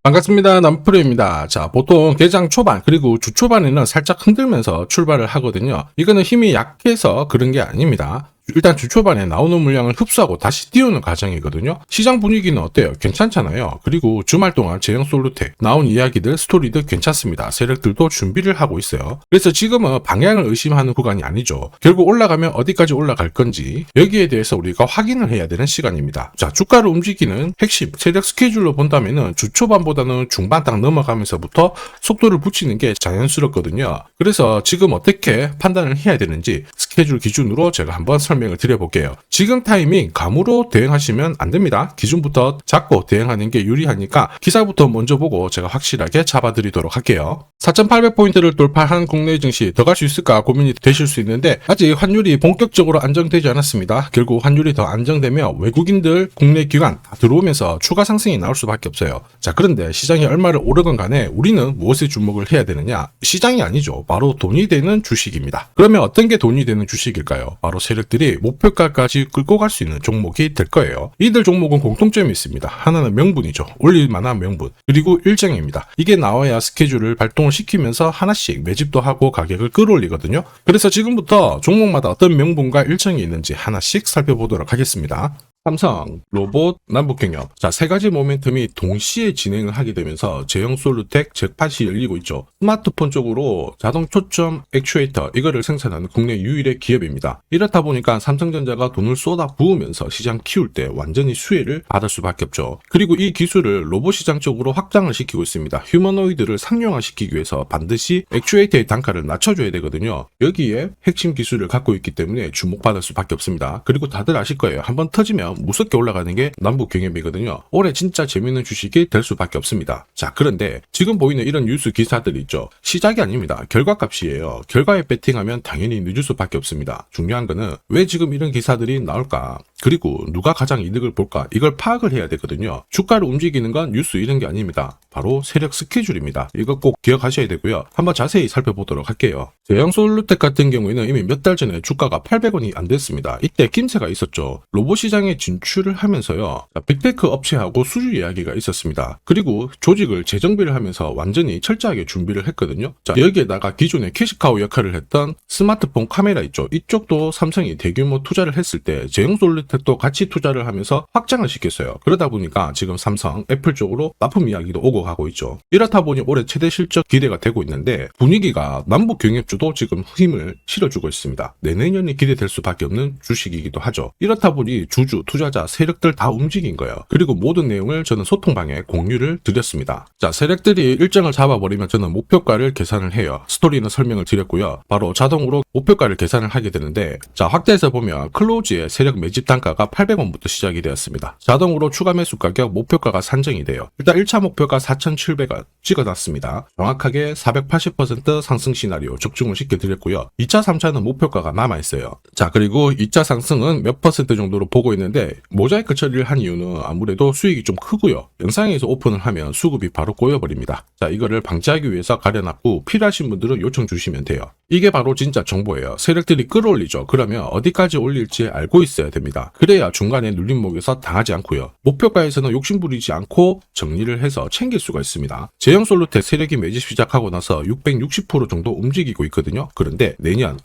반갑습니다. 남프로입니다. 자, 보통 개장 초반 그리고 주 초반에는 살짝 흔들면서 출발을 하거든요. 이거는 힘이 약해서 그런 게 아닙니다. 일단 주 초반에 나오는 물량을 흡수하고 다시 띄우는 과정이거든요. 시장 분위기는 어때요? 괜찮잖아요. 그리고 주말 동안 제형 솔루텍 나온 이야기들 스토리들 괜찮습니다. 세력들도 준비를 하고 있어요. 그래서 지금은 방향을 의심하는 구간이 아니죠. 결국 올라가면 어디까지 올라갈 건지 여기에 대해서 우리가 확인을 해야 되는 시간입니다. 자, 주가를 움직이는 핵심 세력 스케줄로 본다면은 주 초반보다는 중반 딱 넘어가면서부터 속도를 붙이는 게 자연스럽거든요. 그래서 지금 어떻게 판단을 해야 되는지 스케줄 기준으로 제가 한번 설명을 드려볼게요. 지금 타이밍 감으로 대응하시면 안 됩니다. 기준부터 잡고 대응하는 게 유리하니까 기사부터 먼저 보고 제가 확실하게 잡아드리도록 할게요. 4,800포인트를 돌파한 국내 증시 더 갈 수 있을까 고민이 되실 수 있는데 아직 환율이 본격적으로 안정되지 않았습니다. 결국 환율이 더 안정되면 외국인들 국내 기관 다 들어오면서 추가 상승이 나올 수밖에 없어요. 자, 그런데 시장이 얼마를 오르건 간에 우리는 무엇에 주목을 해야 되느냐? 시장이 아니죠. 바로 돈이 되는 주식입니다. 그러면 어떤 게 돈이 되는 주식일까요? 바로 세력들이 목표가까지 끌고 갈 수 있는 종목이 될 거예요. 이들 종목은 공통점이 있습니다. 하나는 명분이죠. 올릴 만한 명분. 그리고 일정입니다. 이게 나와야 스케줄을 발동을 시키면서 하나씩 매집도 하고 가격을 끌어올리거든요. 그래서 지금부터 종목마다 어떤 명분과 일정이 있는지 하나씩 살펴보도록 하겠습니다. 삼성, 로봇, 남북경협. 자, 세 가지 모멘텀이 동시에 진행을 하게 되면서 제형 솔루텍 잭팟이 열리고 있죠. 스마트폰 쪽으로 자동 초점 액추에이터 이거를 생산하는 국내 유일의 기업입니다. 이렇다 보니까 삼성전자가 돈을 쏟아 부으면서 시장 키울 때 완전히 수혜를 받을 수밖에 없죠. 그리고 이 기술을 로봇 시장 쪽으로 확장을 시키고 있습니다. 휴머노이드를 상용화시키기 위해서 반드시 액추에이터의 단가를 낮춰줘야 되거든요. 여기에 핵심 기술을 갖고 있기 때문에 주목받을 수밖에 없습니다. 그리고 다들 아실 거예요. 한번 터지면 무섭게 올라가는 게 남북경협이거든요. 올해 진짜 재밌는 주식이 될 수밖에 없습니다. 자, 그런데 지금 보이는 이런 뉴스 기사들이 있죠. 시작이 아닙니다. 결과값이에요. 결과에 배팅하면 당연히 늦을 수밖에 없습니다. 중요한 거는 왜 지금 이런 기사들이 나올까? 그리고 누가 가장 이득을 볼까? 이걸 파악을 해야 되거든요. 주가를 움직이는 건 뉴스 이런 게 아닙니다. 바로 세력 스케줄입니다. 이거 꼭 기억하셔야 되고요. 한번 자세히 살펴보도록 할게요. 제형 솔루텍 같은 경우에는 이미 몇 달 전에 주가가 800원이 안 됐습니다. 이때 김새가 있었죠. 로봇 시장에 진출을 하면서요. 빅테크 업체하고 수주 이야기가 있었습니다. 그리고 조직을 재정비를 하면서 완전히 철저하게 준비를 했거든요. 자, 여기에다가 기존에 캐시카우 역할을 했던 스마트폰 카메라 있죠. 이쪽도 삼성이 대규모 투자를 했을 때 제형 솔루텍도 같이 투자를 하면서 확장을 시켰어요. 그러다 보니까 지금 삼성, 애플 쪽으로 납품 이야기도 오고 가고 있죠. 이렇다 보니 올해 최대 실적 기대가 되고 있는데 분위기가 남북 경협주도 지금 힘을 실어주고 있습니다. 내년이 기대될 수밖에 없는 주식이기도 하죠. 이렇다 보니 주주, 투자자, 세력들 다 움직인 거예요. 그리고 모든 내용을 저는 소통방에 공유를 드렸습니다. 자, 세력들이 일정을 잡아버리면 저는 목표가를 계산을 해요. 스토리는 설명을 드렸고요. 바로 자동으로 목표가를 계산을 하게 되는데 자, 확대해서 보면 클로즈의 세력 매집 단가가 800원부터 시작이 되었습니다. 자동으로 추가 매수 가격 목표가가 산정이 돼요. 일단 1차 목표가 4,700원 찍어놨습니다. 정확하게 480% 상승 시나리오 적중을 시켜드렸고요. 2차, 3차는 목표가가 남아있어요. 자, 그리고 2차 상승은 몇 퍼센트 정도로 보고 있는데 모자이크 처리를 한 이유는 아무래도 수익이 좀 크고요. 영상에서 오픈을 하면 수급이 바로 꼬여버립니다. 자, 이거를 방지하기 위해서 가려놨고 필요하신 분들은 요청 주시면 돼요. 이게 바로 진짜 정보예요. 세력들이 끌어올리죠. 그러면 어디까지 올릴지 알고 있어야 됩니다. 그래야 중간에 눌림목에서 당하지 않고요. 목표가에서는 욕심부리지 않고 정리를 해서 챙길 수가 있습니다. 제형 솔루텍 세력이 매집 시작하고 나서 660% 정도 움직이고 있거든요. 그런데 내년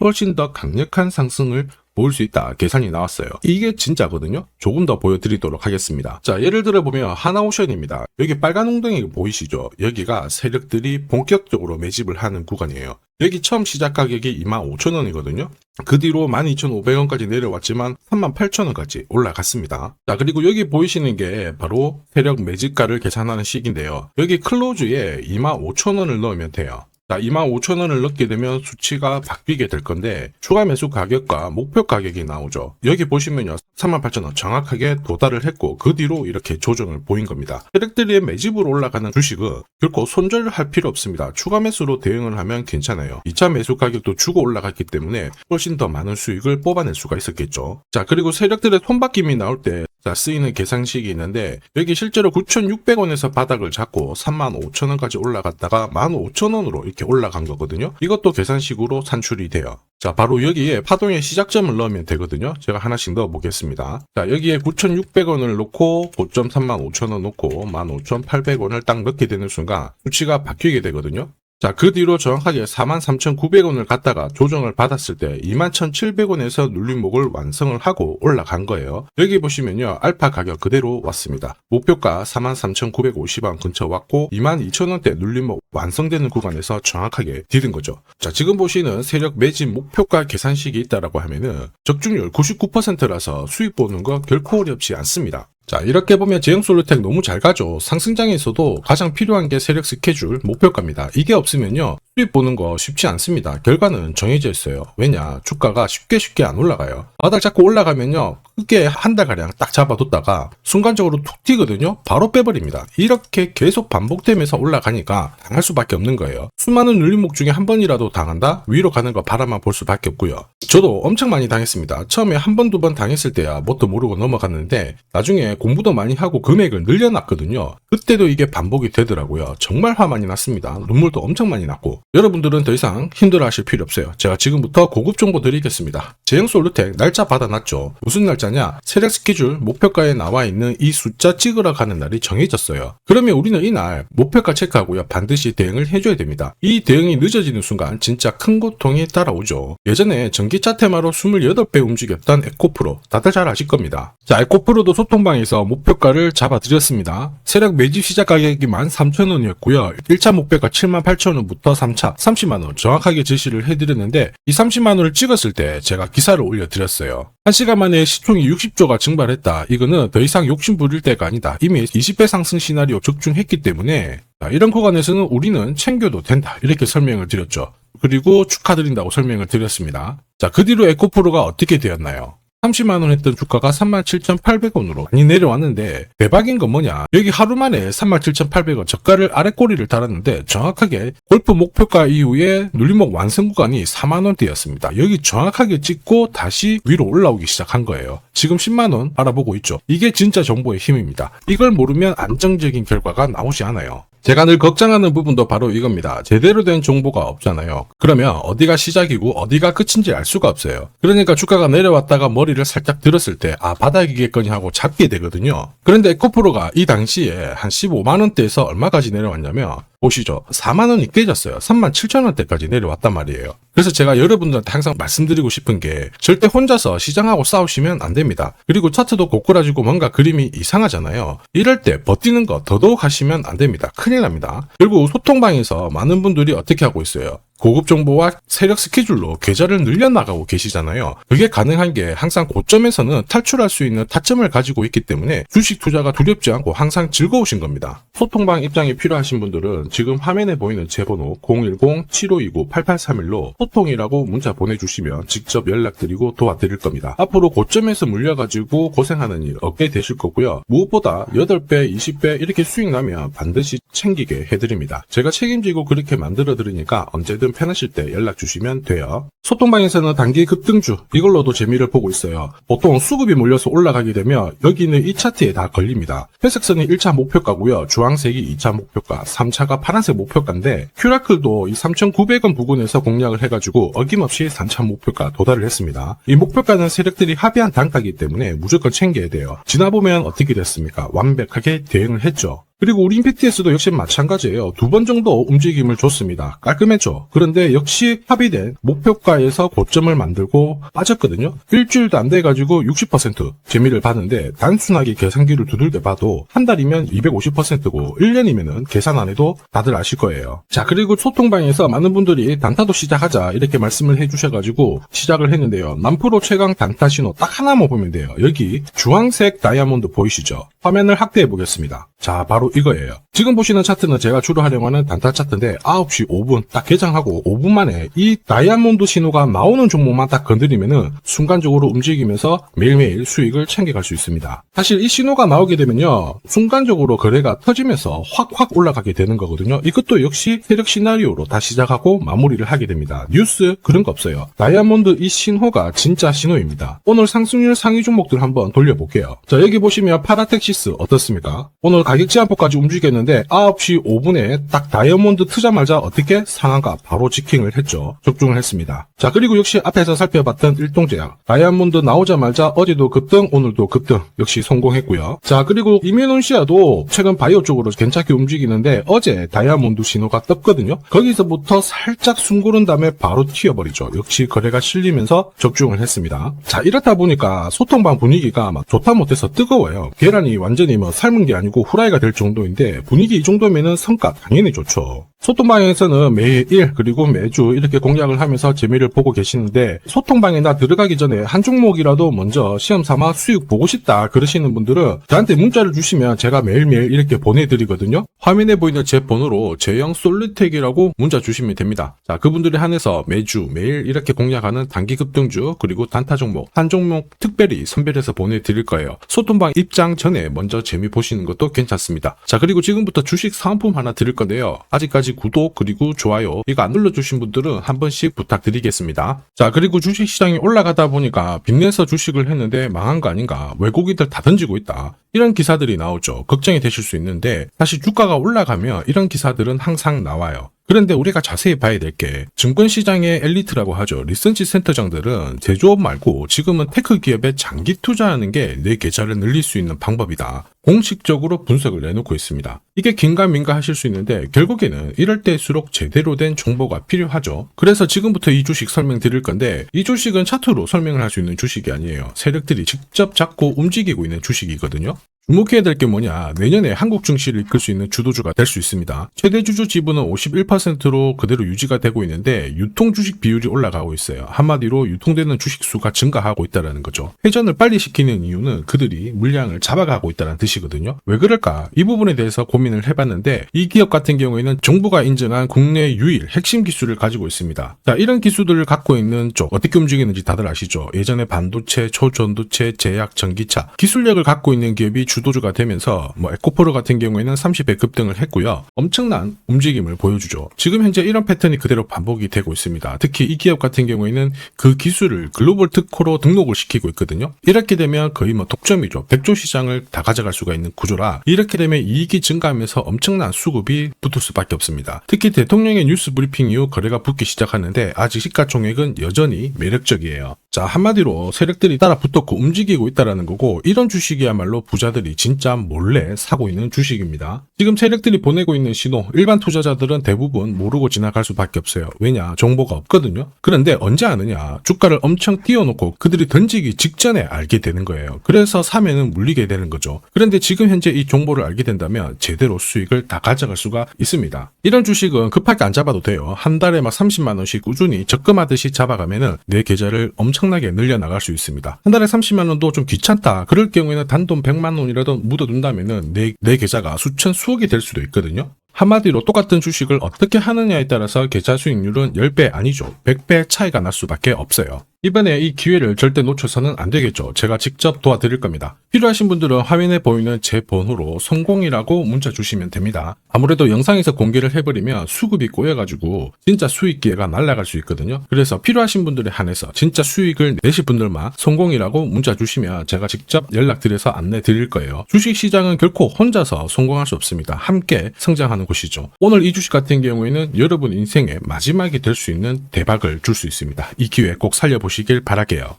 훨씬 더 강력한 상승을 볼 수 있다 계산이 나왔어요. 이게 진짜거든요. 조금 더 보여드리도록 하겠습니다. 자, 예를 들어 보면 하나오션입니다. 여기 빨간 웅덩이 보이시죠? 여기가 세력들이 본격적으로 매집을 하는 구간이에요. 여기 처음 시작 가격이 25,000원이거든요. 그 뒤로 12,500원까지 내려왔지만 38,000원까지 올라갔습니다. 자, 그리고 여기 보이시는 게 바로 세력 매집가를 계산하는 식인데요. 여기 클로즈에 25,000원을 넣으면 돼요. 자, 25,000원을 넣게 되면 수치가 바뀌게 될 건데 추가 매수 가격과 목표 가격이 나오죠. 여기 보시면요. 38,000원 정확하게 도달을 했고 그 뒤로 이렇게 조정을 보인 겁니다. 세력들이 매집으로 올라가는 주식은 결코 손절할 필요 없습니다. 추가 매수로 대응을 하면 괜찮아요. 2차 매수 가격도 주고 올라갔기 때문에 훨씬 더 많은 수익을 뽑아낼 수가 있었겠죠. 자, 그리고 세력들의 손바뀜이 나올 때 쓰이는 계산식이 있는데 여기 실제로 9,600원에서 바닥을 잡고 35,000원까지 올라갔다가 15,000원으로 이렇게 올라간 거거든요. 이것도 계산식으로 산출이 돼요. 자, 바로 여기에 파동의 시작점을 넣으면 되거든요. 제가 하나씩 넣어 보겠습니다. 자, 여기에 9,600원을 놓고 고점 35,000원 놓고 15,800원을 딱 넣게 되는 순간 수치가 바뀌게 되거든요. 자, 그 뒤로 정확하게 43,900원을 갖다가 조정을 받았을 때 21,700원에서 눌림목을 완성을 하고 올라간 거예요. 여기 보시면요, 알파 가격 그대로 왔습니다. 목표가 43,950원 근처 왔고 22,000원대 눌림목 완성되는 구간에서 정확하게 디딘 거죠. 자, 지금 보시는 세력 매집 목표가 계산식이 있다라고 하면은 적중률 99%라서 수익 보는 거 결코 어렵지 않습니다. 자, 이렇게 보면 제형솔루텍 너무 잘 가죠. 상승장에서도 가장 필요한 게 세력 스케줄, 목표가입니다. 이게 없으면요, 수익 보는 거 쉽지 않습니다. 결과는 정해져 있어요. 왜냐? 주가가 쉽게 안 올라가요. 바닥 잡고 올라가면요, 크게 한 달가량 딱 잡아뒀다가 순간적으로 툭 튀거든요. 바로 빼버립니다. 이렇게 계속 반복되면서 올라가니까 당할 수밖에 없는 거예요. 수많은 눌림목 중에 한 번이라도 당한다? 위로 가는 거 바라만 볼 수밖에 없고요. 저도 엄청 많이 당했습니다. 처음에 한 번, 두 번 당했을 때야 뭣도 모르고 넘어갔는데 나중에 공부도 많이 하고 금액을 늘려놨거든요. 그때도 이게 반복이 되더라고요. 정말 화 많이 났습니다. 눈물도 엄청 많이 났고. 여러분들은 더 이상 힘들어하실 필요 없어요. 제가 지금부터 고급 정보 드리겠습니다. 제형솔루텍 날짜 받아놨죠. 무슨 날짜냐? 세력 스케줄 목표가에 나와 있는 이 숫자 찍으러 가는 날이 정해졌어요. 그러면 우리는 이날 목표가 체크하고요, 반드시 대응을 해줘야 됩니다. 이 대응이 늦어지는 순간 진짜 큰 고통이 따라오죠. 예전에 전기차 테마로 28배 움직였던 에코프로, 다들 잘 아실 겁니다. 자, 에코프로도 소통방에서 목표가를 잡아드렸습니다. 세력 매집 시작 가격이 13,000원이었고요. 1차 목표가 78,000원부터 3차 30만원 정확하게 제시를 해드렸는데, 이 30만원을 찍었을 때 제가 기사를 올려드렸어요. 1시간 만에 시총이 60조가 증발했다. 이거는 더 이상 욕심 부릴 때가 아니다. 이미 20배 상승 시나리오 적중했기 때문에 이런 구간에서는 우리는 챙겨도 된다. 이렇게 설명을 드렸죠. 그리고 축하드린다고 설명을 드렸습니다. 자, 그 뒤로 에코프로가 어떻게 되었나요? 30만원 했던 주가가 37,800원으로 많이 내려왔는데, 대박인 건 뭐냐? 여기 하루 만에 37,800원 저가를 아래 꼬리를 달았는데 정확하게 골프 목표가 이후에 눌림목 완성 구간이 4만원대였습니다. 여기 정확하게 찍고 다시 위로 올라오기 시작한 거예요. 지금 10만원 알아보고 있죠. 이게 진짜 정보의 힘입니다. 이걸 모르면 안정적인 결과가 나오지 않아요. 제가 늘 걱정하는 부분도 바로 이겁니다. 제대로 된 정보가 없잖아요. 그러면 어디가 시작이고 어디가 끝인지 알 수가 없어요. 그러니까 주가가 내려왔다가 머리를 살짝 들었을 때 바닥이겠거니 하고 잡게 되거든요. 그런데 에코프로가 이 당시에 한 15만원대에서 얼마까지 내려왔냐면, 보시죠. 4만원이 깨졌어요. 37,000원대까지 내려왔단 말이에요. 그래서 제가 여러분들한테 항상 말씀드리고 싶은 게, 절대 혼자서 시장하고 싸우시면 안 됩니다. 그리고 차트도 고꾸라지고 뭔가 그림이 이상하잖아요. 이럴 때 버티는 거 더더욱 하시면 안 됩니다. 큰일 납니다. 결국 소통방에서 많은 분들이 어떻게 하고 있어요? 고급 정보와 세력 스케줄로 계좌를 늘려나가고 계시잖아요. 그게 가능한 게 항상 고점에서는 탈출할 수 있는 타점을 가지고 있기 때문에 주식 투자가 두렵지 않고 항상 즐거우신 겁니다. 소통방 입장이 필요하신 분들은 지금 화면에 보이는 제 번호 010-7529-8831로 소통이라고 문자 보내주시면 직접 연락드리고 도와드릴 겁니다. 앞으로 고점에서 물려가지고 고생하는 일 없게 되실 거고요. 무엇보다 8배, 20배 이렇게 수익 나면 반드시 챙기게 해드립니다. 제가 책임지고 그렇게 만들어드리니까 언제든 편하실 때 연락 주시면 돼요. 소통방에서는 단기 급등주 이걸로도 재미를 보고 있어요. 보통 수급이 몰려서 올라가게 되면 여기는 이 차트에 다 걸립니다. 회색선이 1차 목표가고요. 주황색이 2차 목표가, 3차가 파란색 목표가인데, 큐라클도 이 3,900원 부근에서 공략을 해가지고 어김없이 3차 목표가 도달을 했습니다. 이 목표가는 세력들이 합의한 단가이기 때문에 무조건 챙겨야 돼요. 지나보면 어떻게 됐습니까? 완벽하게 대응을 했죠. 그리고 우리 임팩트에서도 역시 마찬가지예요. 2번 정도 움직임을 줬습니다. 깔끔했죠. 그런데 역시 합의된 목표가에서 고점을 만들고 빠졌거든요. 일주일도 안 돼가지고 60% 재미를 봤는데, 단순하게 계산기를 두들겨 봐도 한 달이면 250%고 1년이면은 계산 안 해도 다들 아실 거예요. 자, 그리고 소통방에서 많은 분들이 단타도 시작하자 이렇게 말씀을 해주셔가지고 시작을 했는데요. 남프로 최강 단타 신호 딱 하나만 보면 돼요. 여기 주황색 다이아몬드 보이시죠? 화면을 확대해 보겠습니다. 자, 바로 이거예요. 지금 보시는 차트는 제가 주로 활용하는 단타 차트인데, 9시 5분 딱 개장하고 5분 만에 이 다이아몬드 신호가 나오는 종목만 딱 건드리면은 순간적으로 움직이면서 매일매일 수익을 챙겨갈 수 있습니다. 사실 이 신호가 나오게 되면요, 순간적으로 거래가 터지면서 확 올라가게 되는 거거든요. 이것도 역시 세력 시나리오로 다 시작하고 마무리를 하게 됩니다. 뉴스 그런 거 없어요. 다이아몬드 이 신호가 진짜 신호입니다. 오늘 상승률 상위 종목들 한번 돌려볼게요. 자, 여기 보시면 파라텍 서비스 어떻습니까? 오늘 가격 제한폭까지 움직였는데 9시 5분에 딱 다이아몬드 트자마자 어떻게 상한가 바로 지킹을 했죠. 적중을 했습니다. 자, 그리고 역시 앞에서 살펴봤던 일동제약 다이아몬드 나오자마자 어제도 급등, 오늘도 급등 역시 성공했고요. 자, 그리고 이메논시아도 최근 바이오 쪽으로 괜찮게 움직이는데 어제 다이아몬드 신호가 떴거든요. 거기서부터 살짝 숨고른 다음에 바로 튀어버리죠. 역시 거래가 실리면서 적중을 했습니다. 자, 이렇다 보니까 소통방 분위기가 막 좋다 못해서 뜨거워요. 계란이 완전히 뭐 삶은 게 아니고 후라이가 될 정도인데 분위기 이 정도면은 성과 당연히 좋죠. 소통방에서는 매일 그리고 매주 이렇게 공략을 하면서 재미를 보고 계시는데 소통방에 나 들어가기 전에 한 종목이라도 먼저 시험 삼아 수익 보고 싶다 그러시는 분들은 저한테 문자를 주시면 제가 매일매일 이렇게 보내드리거든요. 화면에 보이는 제 번호로 제형 솔루텍이라고 문자 주시면 됩니다. 자, 그분들에 한해서 매주 매일 이렇게 공략하는 단기 급등주 그리고 단타 종목 한 종목 특별히 선별해서 보내드릴 거예요. 소통방 입장 전에 먼저 재미 보시는 것도 괜찮습니다. 자, 그리고 지금부터 주식 사은품 하나 드릴 건데요. 아직까지 구독 그리고 좋아요 이거 안 눌러주신 분들은 한 번씩 부탁드리겠습니다. 자, 그리고 주식시장이 올라가다 보니까 빚내서 주식을 했는데 망한 거 아닌가, 외국인들 다 던지고 있다, 이런 기사들이 나오죠. 걱정이 되실 수 있는데 사실 주가가 올라가면 이런 기사들은 항상 나와요. 그런데 우리가 자세히 봐야 될 게 증권시장의 엘리트라고 하죠. 리서치 센터장들은 제조업 말고 지금은 테크 기업에 장기 투자하는 게 내 계좌를 늘릴 수 있는 방법이다. 공식적으로 분석을 내놓고 있습니다. 이게 긴가민가 하실 수 있는데 결국에는 이럴 때일수록 제대로 된 정보가 필요하죠. 그래서 지금부터 이 주식 설명드릴 건데 이 주식은 차트로 설명을 할 수 있는 주식이 아니에요. 세력들이 직접 잡고 움직이고 있는 주식이거든요. 주목해야 될 게 뭐냐, 내년에 한국 증시를 이끌 수 있는 주도주가 될 수 있습니다. 최대 주주 지분은 51%로 그대로 유지가 되고 있는데 유통 주식 비율이 올라가고 있어요. 한마디로 유통되는 주식 수가 증가하고 있다는 거죠. 회전을 빨리 시키는 이유는 그들이 물량을 잡아가고 있다는 뜻이거든요. 왜 그럴까? 이 부분에 대해서 고민을 해봤는데 이 기업 같은 경우에는 정부가 인정한 국내 유일 핵심 기술을 가지고 있습니다. 자, 이런 기술들을 갖고 있는 쪽 어떻게 움직이는지 다들 아시죠? 예전에 반도체, 초전도체, 제약, 전기차 기술력을 갖고 있는 기업이 주도주가 되면서 에코프로 같은 경우에는 30배 급등을 했고요. 엄청난 움직임을 보여주죠. 지금 현재 이런 패턴이 그대로 반복이 되고 있습니다. 특히 이 기업 같은 경우에는 그 기술을 글로벌 특허로 등록을 시키고 있거든요. 이렇게 되면 거의 독점이죠. 100조 시장을 다 가져갈 수가 있는 구조라 이렇게 되면 이익이 증가하면서 엄청난 수급이 붙을 수밖에 없습니다. 특히 대통령의 뉴스 브리핑 이후 거래가 붙기 시작하는데 아직 시가총액은 여전히 매력적이에요. 자, 한마디로 세력들이 따라 붙었고 움직이고 있다는 거고 이런 주식이야말로 부자들이 진짜 몰래 사고 있는 주식입니다. 지금 세력들이 보내고 있는 신호 일반 투자자들은 대부분 모르고 지나갈 수밖에 없어요. 왜냐? 정보가 없거든요. 그런데 언제 아느냐? 주가를 엄청 띄워놓고 그들이 던지기 직전에 알게 되는 거예요. 그래서 사면은 물리게 되는 거죠. 그런데 지금 현재 이 정보를 알게 된다면 제대로 수익을 다 가져갈 수가 있습니다. 이런 주식은 급하게 안 잡아도 돼요. 한 달에 30만 원씩 꾸준히 적금하듯이 잡아가면은 내 계좌를 엄청나게 늘려나갈 수 있습니다. 한 달에 30만 원도 좀 귀찮다. 그럴 경우에는 단돈 100만 원이라도 묻어둔다면은 내 계좌가 수천 수억이 될 수도 있거든요. 한마디로 똑같은 주식을 어떻게 하느냐에 따라서 계좌 수익률은 10배 아니죠. 100배 차이가 날 수밖에 없어요. 이번에 이 기회를 절대 놓쳐서는 안 되겠죠. 제가 직접 도와드릴 겁니다. 필요하신 분들은 화면에 보이는 제 번호로 성공이라고 문자 주시면 됩니다. 아무래도 영상에서 공개를 해버리면 수급이 꼬여가지고 진짜 수익 기회가 날아갈 수 있거든요. 그래서 필요하신 분들에 한해서 진짜 수익을 내실 분들만 성공이라고 문자 주시면 제가 직접 연락드려서 안내 드릴 거예요. 주식시장은 결코 혼자서 성공할 수 없습니다. 함께 성장하는 곳이죠. 오늘 이 주식 같은 경우에는 여러분 인생의 마지막이 될 수 있는 대박을 줄 수 있습니다. 이 기회 꼭 살려보시길 바랄게요.